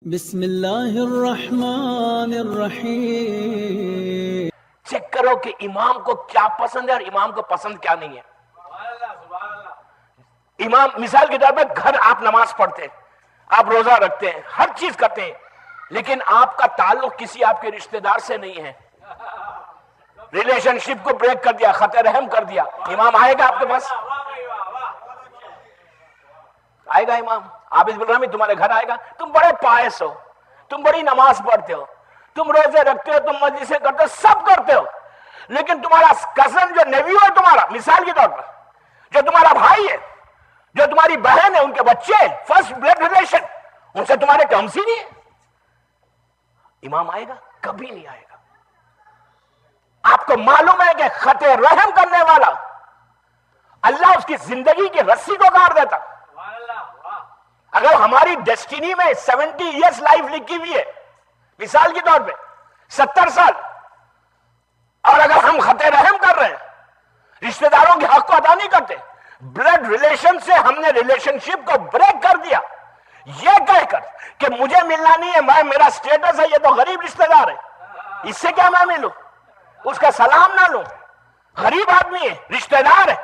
بسم اللہ الرحمن الرحیم۔ چیک کرو کہ امام کو کیا پسند ہے اور امام کو پسند کیا نہیں ہے۔ امام مثال کے طور پہ گھر آپ نماز پڑھتے ہیں، آپ روزہ رکھتے ہیں، ہر چیز کرتے ہیں، لیکن آپ کا تعلق کسی آپ کے رشتہ دار سے نہیں ہے، ریلیشن شپ کو بریک کر دیا، خط رحم کر دیا، امام آئے گا آپ کے پاس؟ آئے گا امام؟ عابد الرحمی تمہارے گھر آئے گا؟ تم بڑے پائس ہو، تم بڑی نماز پڑھتے ہو، تم روزے رکھتے ہو، تم مجلسیں کرتے ہو، سب کرتے ہو، لیکن تمہارا کزن جو نیویو ہے تمہارا، مثال کے طور پر جو تمہارا بھائی ہے، جو تمہاری بہن ہے، ان کے بچے فرسٹ بلڈ ریلیشن، ان سے تمہارے ٹرمز ہی نہیں ہے، امام آئے گا؟ کبھی نہیں آئے گا۔ آپ کو معلوم ہے کہ خط رحم کرنے والا اللہ اس کی زندگی کی رسی کو کاٹ دیتا۔ اگر ہماری ڈیسٹینی میں 70 ایئرس لائف لکھی ہوئی ہے، مثال کے طور پہ 70 سال، اور اگر ہم خط رحم کر رہے ہیں، رشتہ داروں کے حق کو ادا نہیں کرتے، بلڈ ریلیشن سے ہم نے ریلیشن شپ کو بریک کر دیا، یہ کہہ کر کہ مجھے ملنا نہیں ہے، میرا سٹیٹس ہے، یہ تو غریب رشتہ دار ہے، اس سے کیا میں ملوں، اس کا سلام نہ لوں، غریب آدمی ہے، رشتہ دار ہے،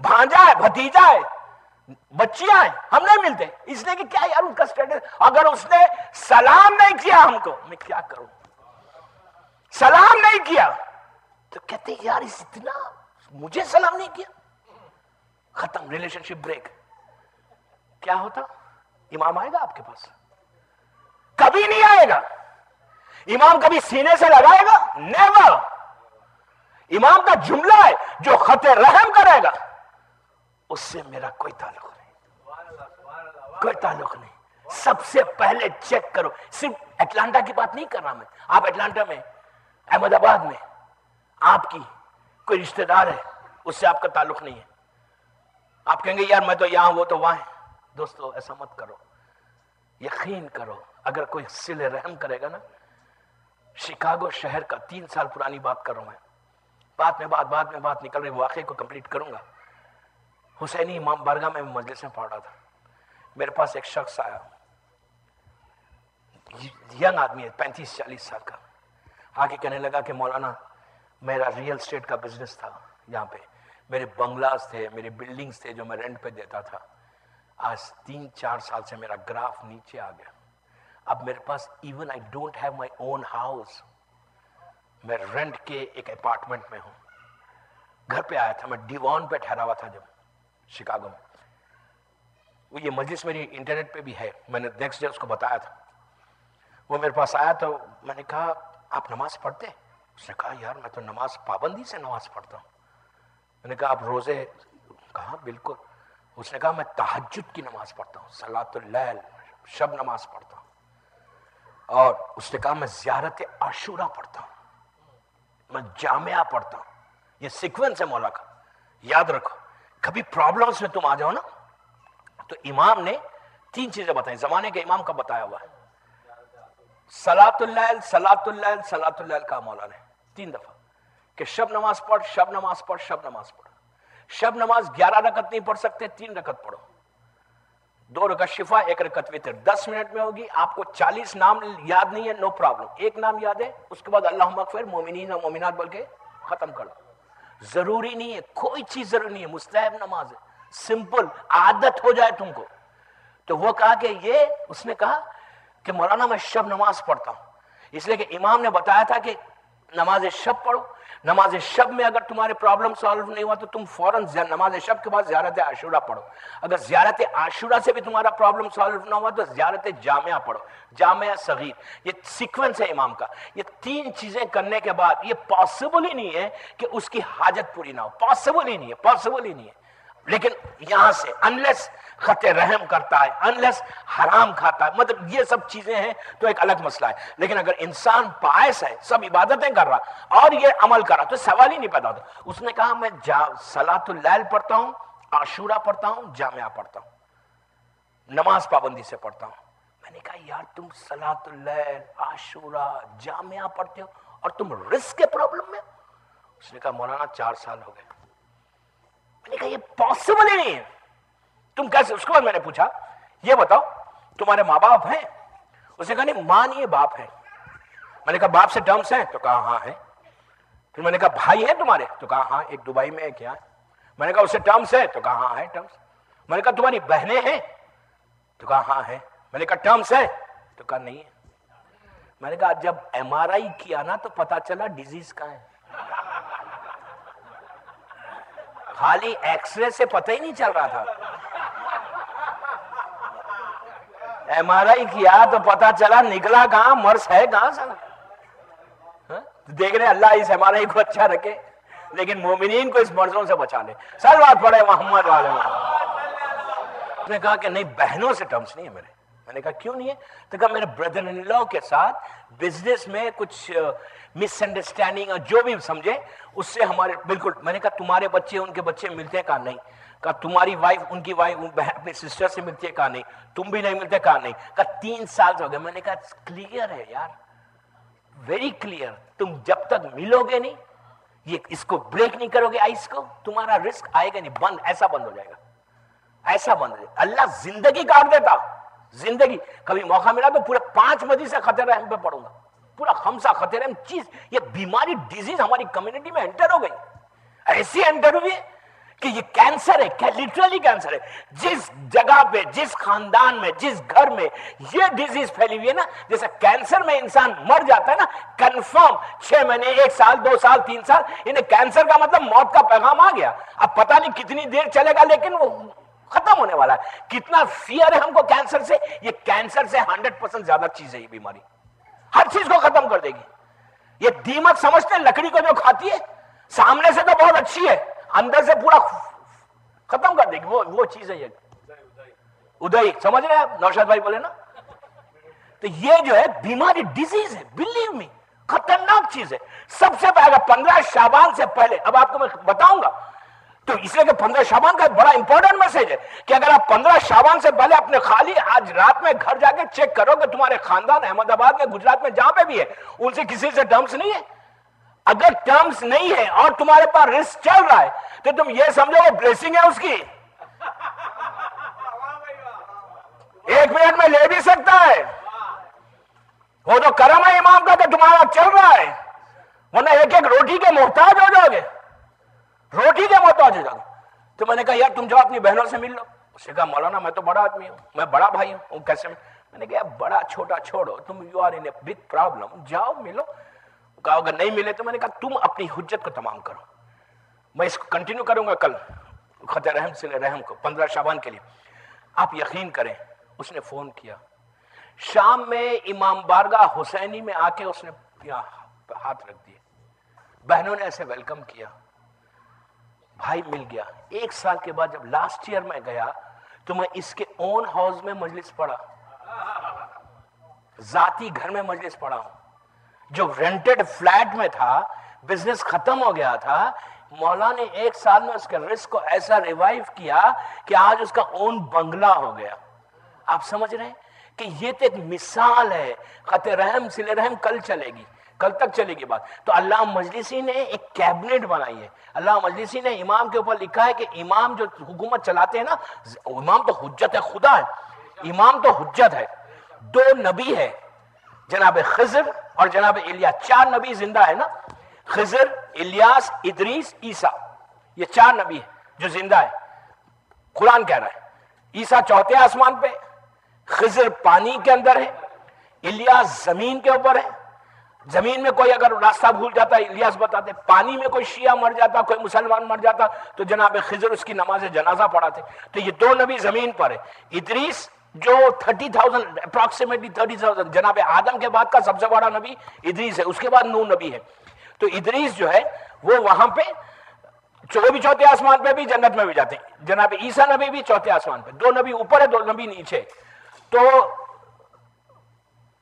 بھانجا ہے، بھتیجا ہے، بچیاں ہیں، ہم نہیں ملتے، اس نے کہ کیا یار ان کا سٹیٹس، اگر اس نے سلام نہیں کیا ہم کو، میں کیا کروں، سلام نہیں کیا تو کہتے یار اس اتنا مجھے سلام نہیں کیا، ختم، ریلیشن شپ بریک۔ کیا ہوتا؟ امام آئے گا آپ کے پاس؟ کبھی نہیں آئے گا۔ امام کبھی سینے سے لگائے گا؟ نیور۔ امام کا جملہ ہے جو خط رحم کرے گا اس سے میرا کوئی تعلق نہیں، کوئی تعلق نہیں۔ سب سے پہلے چیک کرو، صرف اٹلانٹا کی بات نہیں کر رہا میں، آپ اٹلانٹا میں، احمد آباد میں آپ کی کوئی رشتہ دار ہے، اس سے آپ کا تعلق نہیں ہے، آپ کہیں گے یار میں تو یہاں وہ تو وہاں ہے۔ دوستو ایسا مت کرو، یقین کرو، اگر کوئی صلہ رحم کرے گا نا، شکاگو شہر کا 3 سال پرانی بات کر رہا ہوں میں، بعد میں بات نکل رہی، واقعے کو کمپلیٹ کروں گا۔ حسینی امام بارگاہ میں مجلس میں پڑھ رہا تھا، میرے پاس ایک شخص آیا، ینگ آدمی ہے، 35-40 سال کا، آگے کہنے لگا کہ مولانا میرا ریل اسٹیٹ کا بزنس تھا، یہاں پہ میرے بنگلاز تھے، میرے بلڈنگز تھے جو میں رینٹ پہ دیتا تھا، آج 3-4 سال سے میرا گراف نیچے آ گیا، اب میرے پاس even I don't have my own house, میں رینٹ کے ایک اپارٹمنٹ میں ہوں۔ گھر پہ آیا تھا، میں ڈیوان پہ ٹھہرا ہوا تھا جب شکاگو میں، وہ یہ مجلس میری انٹرنیٹ پہ بھی ہے، میں نے نیکسٹ ڈے اس کو بتایا تھا، وہ میرے پاس آیا تو میں نے کہا آپ نماز پڑھتے ہیں؟ اس نے کہا یار میں تو نماز پابندی سے نماز پڑھتا ہوں۔ میں نے کہا آپ روزے؟ کہا بالکل۔ اس نے کہا میں تہجد کی نماز پڑھتا ہوں، صلاۃ اللیل، شب نماز پڑھتا ہوں، اور اس نے کہا میں زیارت عاشورہ پڑھتا ہوں، میں جامعہ پڑھتا ہوں۔ یہ سیکوینس ہے مولا کا، یاد رکھو، کبھی پرابلمز میں تم آ جاؤ نا تو امام نے 3 چیزیں بتائیں، زمانے کے امام کا بتایا ہوا ہے، صلاۃ اللیل، صلاۃ اللیل، صلاۃ اللیل کا مولا نے 3 دفعہ کہ شب نماز پڑھ، شب نماز پڑھ، شب نماز پڑھ۔ شب نماز 11 رکعت نہیں پڑھ سکتے، 3 رکعت پڑھو، 2 رکعت شفا، 1 رکعت وتر، 10 منٹ میں ہوگی۔ آپ کو 40 نام یاد نہیں ہے، نو پرابلم، 1 نام یاد ہے، اس کے بعد اللہم اغفر مومنین و مومنات بول کے ختم کر دو۔ ضروری نہیں ہے، کوئی چیز ضروری نہیں ہے، مستحب نماز ہے، سمپل، عادت ہو جائے تم کو۔ تو وہ کہا کہ یہ، اس نے کہا کہ مولانا میں شب نماز پڑھتا ہوں، اس لیے کہ امام نے بتایا تھا کہ نماز شب پڑھو، نماز شب میں اگر تمہارے پرابلم سالو نہیں ہوا تو تم فوراً نماز شب کے بعد زیارت عاشورہ پڑھو، اگر زیارت عاشورہ سے بھی تمہارا پرابلم سالو نہ ہوا تو زیارت جامعہ پڑھو، جامعہ صغیر۔ یہ سیکوینس ہے امام کا، یہ 3 چیزیں کرنے کے بعد یہ پاسبل ہی نہیں ہے کہ اس کی حاجت پوری نہ ہو، پاسبل ہی نہیں ہے، پاسبل ہی نہیں ہے۔ لیکن یہاں سے انلیس خط رحم کرتا ہے، انلیس حرام کھاتا ہے، مطلب یہ سب چیزیں ہیں تو ایک الگ مسئلہ ہے، لیکن اگر انسان پائس ہے، سب عبادتیں کر رہا اور یہ عمل کر رہا تو سوال ہی نہیں پیدا ہوتا۔ اس نے کہا میں صلاۃ اللیل پڑھتا ہوں، عاشورہ پڑھتا ہوں، جامعہ پڑھتا ہوں، نماز پابندی سے پڑھتا ہوں۔ میں نے کہا یار تم صلاۃ اللیل، عاشورہ، جامعہ پڑھتے ہو اور تم رزق کے پرابلم میں؟ اس نے کہا مولانا 4 سال ہو گئے۔ میں نے کہا یہ پاسبل ہی نہیں ہے، تم کیسے؟ اس کے بعد میں نے پوچھا یہ بتاؤ تمہارے ماں باپ ہیں؟ اسے کہا نہیں ماں نہیں ہے باپ ہے. میں نے کہا باپ سے ٹرمز ہیں؟ تو کہا ہاں ہے. پھر میں نے کہا بھائی ہیں تمہارے؟ تو کہا ہاں ایک دبئی میں ایک یہاں. میں نے کہا اس سے ٹرمز ہے؟ تو کہا ہاں ہے ٹرمز. میں نے کہا تمہاری بہنیں ہیں؟ تو کہا ہاں ہے. میں نے کہا ٹرمز ہے؟ تو کہا نہیں ہے. میں نے کہا جب ایم آر آئی کیا نا تو پتا چلا ڈیزیز کہاں ہے. خالی ایکس رے سے پتہ ہی نہیں چل رہا تھا. ایم آر آئی کیا تو پتا چلا نکلا کہاں، مرض ہے کہاں سر. دیکھ رہے اللہ اس ایم آر آئی کو اچھا رکھے لیکن مومنین کو اس مرضوں سے بچا لے. سر بات پڑے محمد والے. اس نے کہا کہ نہیں بہنوں سے ٹرمز نہیں ہے میرے. میں نے کہا کیوں نہیں ہے؟ تو کہا میرے بردر ان لا کے ساتھ بزنس میں کچھ مس انڈرسٹینڈنگ اور جو بھی سمجھے اس سے ہمارے بالکل. میں نے کہا تمہارے بچے ان کے بچے ملتے ہیں؟ کہا نہیں. کہا تمہاری وائف ان کی وائف اپنی سسٹر سے ملتی ہے؟ کہا نہیں. تم بھی نہیں ملتے؟ کہا نہیں. کہا 3 سال ہو گئے. میں نے کہا کلیئر ہے یار، ویری کلیئر. تم جب تک ملو گے نہیں، یہ اس کو بریک نہیں کرو گے آئس کو، تمہارا رسک آئے گا نہیں. بند ایسا بند ہو جائے گا، ایسا بند ہو جائے گا. اللہ زندگی کاٹ دیتا. زندگی کبھی موقع ملا تو پورے 5 مدی سے خطر رحم پہ پڑھوں گا. پورا خمسہ خطر رحم چیز، یہ بیماری ڈیزیز ہماری کمیونٹی میں انٹر ہو گئی. ایسی انٹر ہوئی ہے کہ یہ کینسر ہے، کیا لٹرلی کینسر ہے. جس جگہ پہ، جس خاندان میں، جس گھر میں یہ ڈیزیز پھیلی ہوئی ہے نا، جیسے کینسر میں انسان مر جاتا ہے نا کنفرم 6 مہینے 1 سال 2 سال 3 سال، انہیں کینسر کا مطلب موت کا پیغام آ گیا. اب پتہ نہیں کتنی دیر چلے گا لیکن وہ ختم ہونے والا ہے. کتنا فیئر ہے ہم کو کینسر سے. یہ کینسر سے 100% زیادہ چیز ہے. یہ بیماری ہر چیز کو ختم کر دے گی. یہ دیمک سمجھتے ہیں لکڑی کو جو کھاتی ہے، سامنے سے تو بہت اچھی ہے، اندر سے پورا ختم کر دے گی. وہ چیز ہے یہ ادئی. سمجھ رہے ہیں آپ؟ نوشاد بھائی بولے نا. تو یہ جو ہے بیماری ڈیزیز ہے، بلیو می خطرناک چیز ہے. سب سے پہلے 15 شعبان سے پہلے، اب آپ کو میں بتاؤں گا تو اس لیے کہ 15 شعبان کا ایک بڑا امپورٹنٹ میسج ہے کہ اگر آپ 15 شعبان سے پہلے اپنے خالی آج رات میں گھر جا کے چیک کرو کہ تمہارے خاندان احمد آباد میں، گجرات میں، جہاں پہ بھی ہے، ان سے کسی سے ٹرمز نہیں ہے. اگر ٹرمز نہیں ہے اور تمہارے پاس رسک چل رہا ہے تو تم یہ سمجھو وہ بلیسنگ ہے اس کی. 1 منٹ میں لے بھی سکتا ہے، وہ تو کرم ہے امام کا کہ تمہارا چل رہا ہے، ورنہ ایک ایک روٹی کے محتاج ہو جاؤ گے. روٹی کے محتاج ہو جاؤ گے. تو میں نے کہا یار تم جاؤ اپنی بہنوں سے مل لو. اس نے کہا مولانا میں تو بڑا آدمی ہوں، میں بڑا بھائی ہوں. کیسے؟ میں نے کہا بڑا چھوٹا چھوڑو، تم you are in a big problem, جاؤ ملو. کہا اگر نہیں ملے تو میں نے کہا تم اپنی حجت کو تمام کرو. میں اس کو کنٹینیو کروں گا کل خط رحم سے رحم کو 15 شعبان کے لیے. آپ یقین کریں اس نے فون کیا شام میں امام بارگاہ حسینی میں آ کے اس نے ہاتھ رکھ دیے. بہنوں نے ایسے ویلکم کیا. بھائی مل گیا. 1 سال کے بعد جب لاسٹ ایئر میں گیا تو میں اس کے اون ہاؤس میں مجلس پڑھا، ذاتی گھر میں مجلس پڑھا ہوں. جو رینٹڈ فلیٹ میں تھا، بزنس ختم ہو گیا تھا، مولا نے 1 سال میں اس کے رزق کو ایسا ریوائیو کیا کہ آج اس کا اون بنگلہ ہو گیا. آپ سمجھ رہے ہیں کہ یہ تو ایک مثال ہے. خط رحم صلہ رحم کل چلے گی، کل تک چلے گی بات. تو اللہ مجلسی نے ایک کیبنٹ بنائی ہے. اللہ مجلسی نے امام کے اوپر لکھا ہے کہ امام جو حکومت چلاتے ہیں نا، امام تو حجت ہے، خدا ہے، امام تو حجت ہے. 2 نبی ہے، جناب خضر اور جناب الیاس. 4 نبی زندہ ہے نا، خضر، الیاس، ادریس، عیسیٰ. یہ 4 نبی ہے جو زندہ ہے. قرآن کہہ رہا ہے عیسیٰ 4تھے آسمان پہ، خضر پانی کے اندر ہے، الیاس زمین کے اوپر ہے. زمین میں کوئی اگر راستہ بھول جاتا ہے الیاس بتاتے. پانی میں کوئی شیعہ مر جاتا، کوئی مسلمان مر جاتا تو جناب خضر اس کی نماز جنازہ پڑھاتے. تو یہ 2 نبی زمین پر ہے. ادریس جو 30,000 اپروکسیمیٹلی 30,000 جناب آدم کے بعد کا سب سے بڑا نبی ادریس ہے. اس کے بعد نوح نبی ہے. تو ادریس جو ہے وہ وہاں پہ وہ بھی 4تھے آسمان پہ بھی، جنت میں بھی جاتے ہیں. جناب عیسیٰ نبی بھی 4تھے آسمان پہ. 2 نبی اوپر ہے، 2 نبی نیچے. تو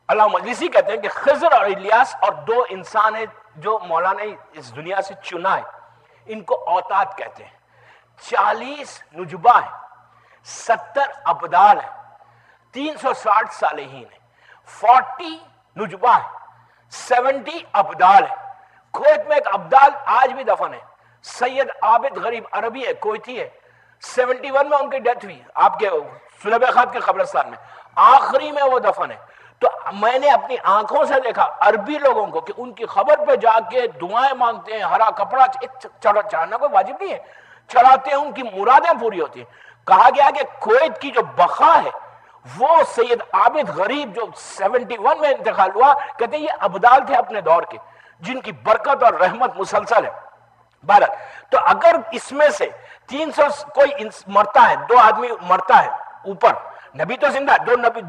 اللہ مجلسی کہتے ہیں کہ خضر اور الیاس اور 2 انسان ہیں جو مولا نے اس دنیا سے چنا ہے. ان کو اوتاد کہتے ہیں. 40 نجبہ ہیں، 70 ابدال ہیں، 360 صالحین ہیں، 40 نجبہ ہیں، 70 ابدال ہیں. کویت میں ایک ابدال آج بھی دفن ہے، سید عابد غریب عربی ہے، کویتی ہے. 71 میں ان کی ڈیتھ ہوئی آپ کے سلب خات کے قبرستان میں، آخری میں وہ دفن ہے. تو میں نے اپنی آنکھوں سے دیکھا عربی لوگوں کو کہ ان کی خبر پہ جا کے دعائیں مانگتے ہیں, ہرا کپڑا چڑھانا کوئی واجب نہیں ہے, چڑھاتے ہیں, ان کی مرادیں پوری ہوتی ہیں. کہا گیا کہ کویت کی جو بقا ہے وہ سید عابد غریب جو 71 میں انتقال ہوا, کہتے ہیں یہ ابدال تھے اپنے دور کے جن کی برکت اور رحمت مسلسل ہے. بہرحال تو اگر اس میں سے 300 کوئی مرتا ہے, 2 آدمی مرتا ہے اوپر, نبی تو زندہ ہے,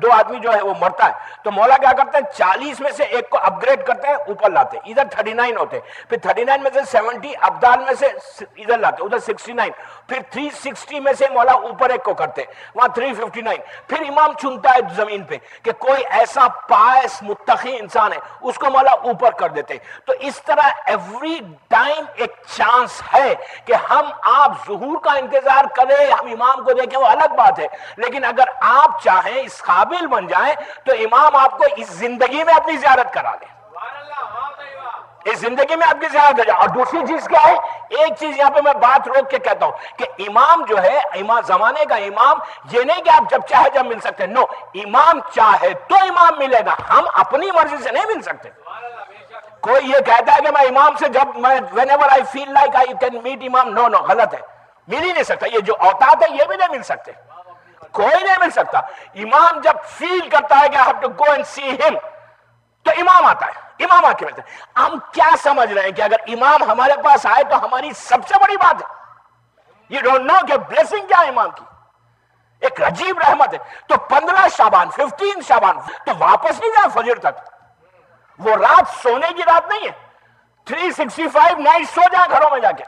2 آدمی جو ہے وہ مرتا ہے, تو مولا کیا کرتے ہیں 40 میں سے ایک کو اپ گریڈ کرتے ہیں, اوپر لاتے ہیں, ادھر 39 ہوتے ہیں, پھر 39 میں سے 70 ابدال میں سے ادھر لاتے ہیں, ادھر 69, پھر 360 میں سے مولا اوپر ایک کو کرتے ہیں, وہاں 359, پھر امام چنتا ہے زمین پہ کہ کوئی ایسا پائس متقی انسان ہے, اس کو مولا اوپر کر دیتے ہیں. تو اس طرح ایوری ٹائم ایک چانس ہے کہ ہم آپ ظہور کا انتظار کریں, ہم امام کو دیکھیں, وہ الگ بات ہے, لیکن اگر آپ چاہیں اس قابل بن جائیں تو امام آپ کو اس زندگی میں اپنی زیارت کرا لیں, اس زندگی میں آپ کی زیارت ہو جائے. اور دوسری چیز کیا ہے, ایک چیز یہاں پہ میں بات روک کے کہتا ہوں کہ امام جو ہے, امام زمانے کا امام, یہ نہیں کہ آپ جب چاہے جب مل سکتے ہیں, نو, امام چاہے تو امام ملے گا, ہم اپنی مرضی سے نہیں مل سکتے. کوئی یہ کہتا ہے کہ میں امام سے جب میں whenever I feel like I can meet امام, نو, غلط ہے, مل ہی نہیں سکتا. یہ جو اوتاد ہے یہ بھی نہیں مل سکتے, کوئی نہیں مل سکتا. امام جب فیل کرتا ہے کہ I have to go and see him, تو امام آتا ہے, امام آ کے ملتا ہے. ہم کیا سمجھ رہے ہیں کہ اگر امام ہمارے پاس آئے تو ہماری سب سے بڑی بات ہے. You don't know کہ بلیسنگ کیا ہے امام کی, ایک عجیب رحمت ہے. تو 15 شعبان 15 شعبان تو واپس نہیں جائے فجر تک, وہ رات سونے کی رات نہیں ہے. 365 نائٹ سو جائیں گھروں میں جا کے,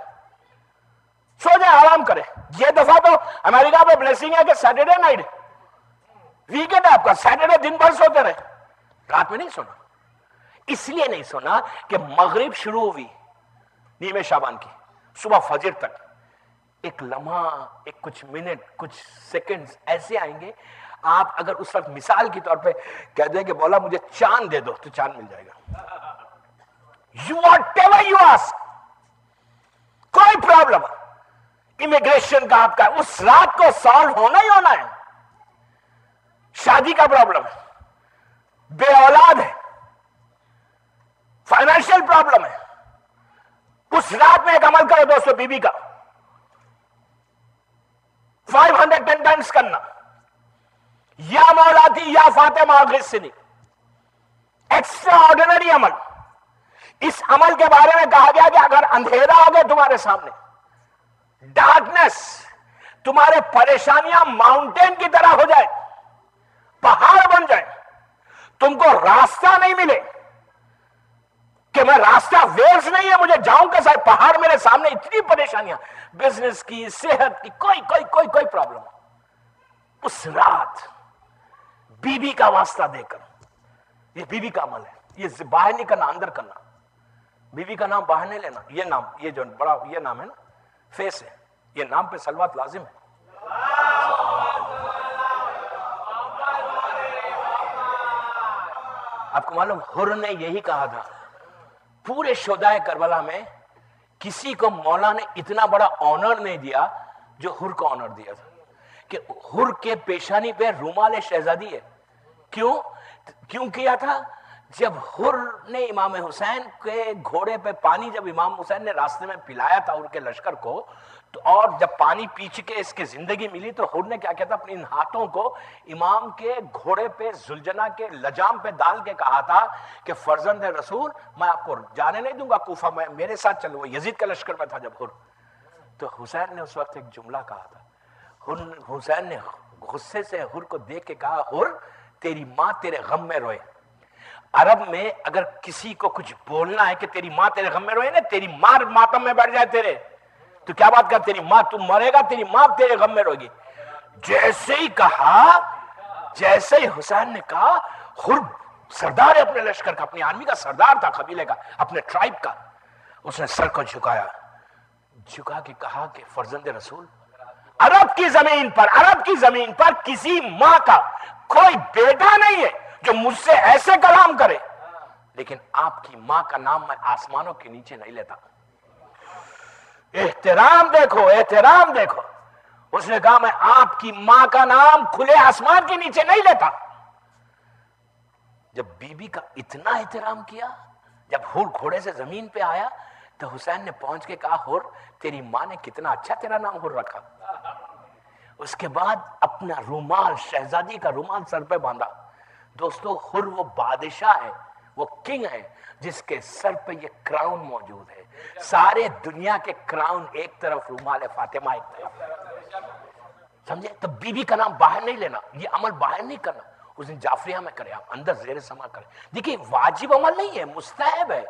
سو جائیں, آرام کریں. یہ دفعہ تو امریکہ پہ بلیسنگ ہے کہ سیٹرڈے نائٹ ویکینڈ ہے آپ کا, سیٹرڈے دن بھر سوتے رہے, رات میں نہیں سونا. اس لیے نہیں سونا کہ مغرب شروع ہوئی نیمے شعبان کی, صبح فجر تک ایک لمحہ, ایک کچھ منٹ, کچھ سیکنڈز ایسے آئیں گے, آپ اگر اس وقت مثال کی طور پہ کہہ دیں کہ مولا مجھے چاند دے دو, تو چاند مل جائے گا. whatever you ask, کوئی پرابلم, امیگریشن کا آپ کا اس رات کو سالو ہونا ہی ہونا ہے. شادی کا پرابلم ہے, بے اولاد ہے, فائنینشیل پرابلم ہے, اس رات میں ایک عمل کرو دوستو, بی بی کا 510 ٹائمز کرنا, یا مولاتی یا فاطمہ غسنی, ایکسٹرا آرڈینری عمل. اس عمل کے بارے میں کہا گیا کہ اگر اندھیرا ہو گیا تمہارے سامنے, ڈارکنیس, تمہارے پریشانیاں ماؤنٹین کی طرح ہو جائے, پہاڑ بن جائے, تم کو راستہ نہیں ملے کہ میں راستہ ویلز نہیں ہے, مجھے جاؤں کیسا, پہاڑ میرے سامنے, اتنی پریشانیاں, بزنس کی, صحت کی, کوئی پرابلم, اس رات بی بی کا واسطہ دے کر, یہ بی بی کا عمل ہے, یہ باہر نہیں کرنا, اندر کرنا. بی بی کا نام باہر نہیں لینا, یہ نام, یہ جو بڑا یہ نام ہے نا, فیس ہے, یہ نام پہ صلوات لازم ہے. آپ کو معلوم, حر نے یہی کہا تھا, پورے شہدائے کربلا میں کسی کو مولا نے اتنا بڑا آنر نہیں دیا جو حر کو آنر دیا تھا, کہ حر کے پیشانی پہ رومال شہزادی ہے. کیوں کیا تھا؟ جب حر نے امام حسین کے گھوڑے پہ پانی, جب امام حسین نے راستے میں پلایا تھا حر کے لشکر کو, اور جب پانی پی چکے اس کے زندگی ملی, تو حر نے کیا کیا تھا, اپنے ان ہاتھوں کو امام کے گھوڑے پہ زلجنا کے لجام پہ ڈال کے کہا تھا کہ فرزند رسول, میں آپ کو جانے نہیں دوں گا کوفہ, میں میرے ساتھ چلو. وہ یزید کے لشکر میں تھا جب حر, تو حسین نے اس وقت ایک جملہ کہا تھا. حسین نے غصے سے حر کو دیکھ کے کہا, حر تیری ماں تیرے غم میں روئے. عرب میں اگر کسی کو کچھ بولنا ہے کہ تیری ماں تیرے غم میں روئے نا, تیری ماں ماتم میں بیٹھ جائے تیرے, تو کیا بات کر, تیری ماں, تم مرے گا, تیری ماں تیرے غم میں روئے گی. جیسے ہی کہا, جیسے ہی حسین نے کہا, حر سردار ہے اپنے لشکر کا, اپنی آرمی کا سردار تھا, قبیلے کا, اپنے ٹرائب کا, اس نے سر کو جھکایا, جھکا کے کہا کہ فرزند رسول, عرب کی زمین پر کسی ماں کا کوئی بیٹا نہیں ہے جو مجھ سے ایسے کلام کرے, لیکن آپ کی ماں کا نام میں آسمانوں کے نیچے نہیں لیتا. احترام دیکھو, احترام دیکھو. اس نے کہا میں آپ کی ماں کا نام کھلے آسمان کے نیچے نہیں لیتا. جب بیوی کا اتنا احترام کیا، جب حور گھوڑے سے زمین پہ آیا تو حسین نے پہنچ کے کہا حور تیری ماں نے کتنا اچھا تیرا نام حور رکھا. اس کے بعد اپنا رومال، شہزادی کا رومال سر پہ باندھا. دوستو حور وہ بادشاہ ہے، وہ کنگ ہے جس کے سر پہ یہ کراؤن موجود ہے. سارے دنیا کے کراؤن ایک طرف، رومال فاطمہ ایک طرف. سمجھے؟ تو بیوی کا نام باہر نہیں لینا، یہ عمل باہر نہیں کرنا. اس دن جعفریہ میں کرے، آپ اندر زیر سما کریں. دیکھیے واجب عمل نہیں ہے، مستحب ہے.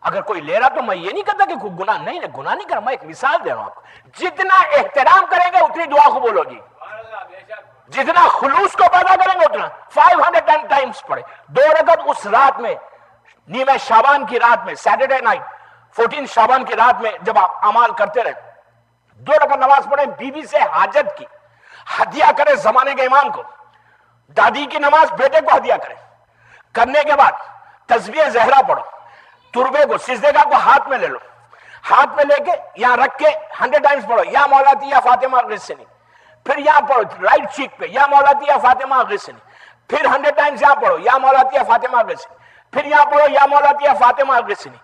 اگر کوئی لے رہا تو میں یہ نہیں کہتا کہ کوئی گناہ نہیں ہے، گناہ نہیں کرا. میں ایک مثال دے رہا ہوں آپ کو. جتنا احترام کریں گے اتنی دعا قبول ہوگی. جتنا خلوص کو پیدا کریں گے اتنا. 510 ٹائمز پڑھے 2 رکعت اس رات میں، نیمہ شعبان کی رات میں، سیٹرڈے نائٹ 14 شعبان کی رات میں جب آپ اعمال کرتے رہے، 2 رکعت نماز پڑھیں، بیوی سے حاجت کی، ہدیہ کرے زمانے کے امام کو. دادی کی نماز بیٹے کو ہدیہ کرے. کرنے کے بعد تسبیح زہرا پڑھو. تربے کو، سجدے کا کو ہاتھ میں لے لو. ہاتھ میں لے کے یہاں رکھ کے 100 ٹائمز پڑھو یا مولاتی یا فاطمہ غسنی. پھر یہاں پڑھو رائٹ چیک پہ یا مولاتی یا فاطمہ غسنی. پھر 100 ٹائمز یہاں پڑھو یا مولاتی یا فاطمہ غسنی. پھر یہاں پڑھو یا مولاتی یا فاطمہ غسنی.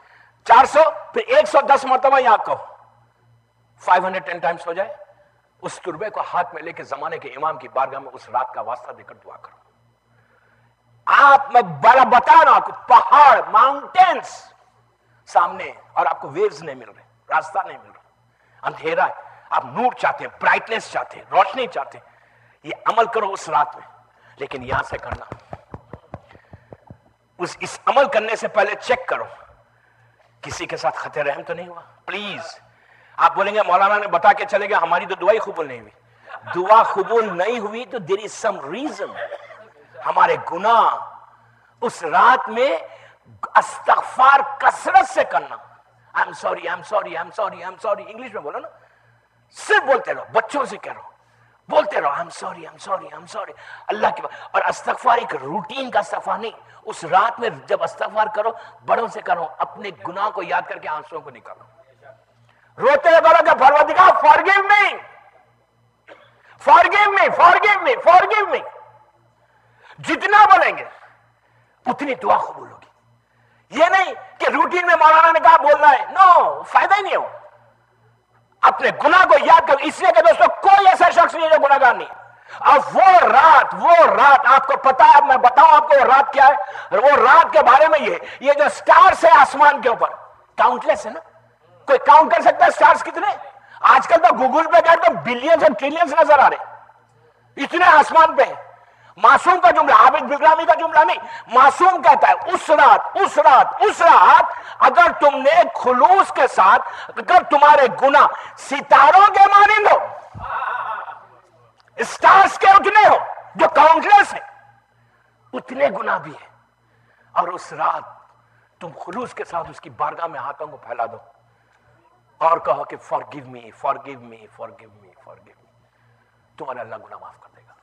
400، پھر 110 مرتبہ یہاں کہو. 510 ٹائمز ہو جائے. اس تربے کو ہاتھ میں لے کے زمانے کے امام کی بارگاہ میں اس رات کا واسطہ دے کر دعا کرو. آپ میں بڑا بتا رہا ہوں، پہاڑ، ماؤنٹینز سامنے، اور آپ کو ویوز نہیں مل رہے، راستہ نہیں مل رہا، اندھیرا ہے. آپ نور چاہتے ہیں، برائٹنس چاہتے ہیں، روشنی چاہتے ہیں. یہ عمل کرو اس رات میں، لیکن یہاں سے کرنا. اس عمل کرنے سے پہلے چیک کرو کسی کے ساتھ خط رحم تو نہیں ہوا. پلیز. آپ بولیں گے مولانا نے بتا کے چلے گا، ہماری تو دعا ہی قبول نہیں ہوئی. دعا قبول نہیں ہوئی تو دیر از سم ریزن. ہمارے گناہ اس رات میں استغفار کثرت سے کرنا. I'm sorry, I'm sorry, I'm sorry, I'm sorry. English میں بولو نا، صرف بولتے رہو. بچوں سے کہہ رہو، بولتے رہو I'm sorry, I'm sorry, I'm sorry. اللہ کی بات. اور استغفار ایک روٹین کا استغفار نہیں. اس رات میں جب استغفار کرو، بڑوں سے کرو، اپنے گناہ کو یاد کر کے آنسوؤں کو نکالو. روتے ہوئے کرو کہ پروردگار forgive me, forgive me, forgive me, forgive me. جتنا بولیں گے اتنی دعا قبول ہوگی. یہ نہیں کہ روٹین میں مولانا نے کہا بولنا ہے. نو، فائدہ ہی نہیں ہو. اپنے گناہ کو یاد کرو. اس لیے کہ دوستو کوئی ایسا شخص نہیں ہے جو گناہگار نہیں. اب وہ رات آپ کو پتا ہے، میں بتاؤں آپ کو وہ رات کیا ہے. وہ رات کے بارے میں یہ جو سٹارز ہے آسمان کے اوپر، کاؤنٹلیس ہے نا. کوئی کاؤنٹ کر سکتا ہے سٹارز کتنے؟ آج کل تو گوگل پہ گئے تو بلینز اور ٹریلینز نظر آ رہے، اتنے آسمان پہ. معصوم کا جملہ، عابد بغرامی کا جملہ نہیں. معصوم کہتا ہے اس رات اگر تم نے خلوص کے ساتھ، اگر تمہارے گناہ ستاروں کے مانند ہو، سٹارز کے اتنے ہو جو کاؤنٹلیس ہیں، اتنے گناہ بھی ہیں، اور اس رات تم خلوص کے ساتھ اس کی بارگاہ میں ہاتھوں کو پھیلا دو اور کہو کہ forgive me, forgive me, forgive me, forgive me. تمہارا اللہ گناہ معاف کر دے گا.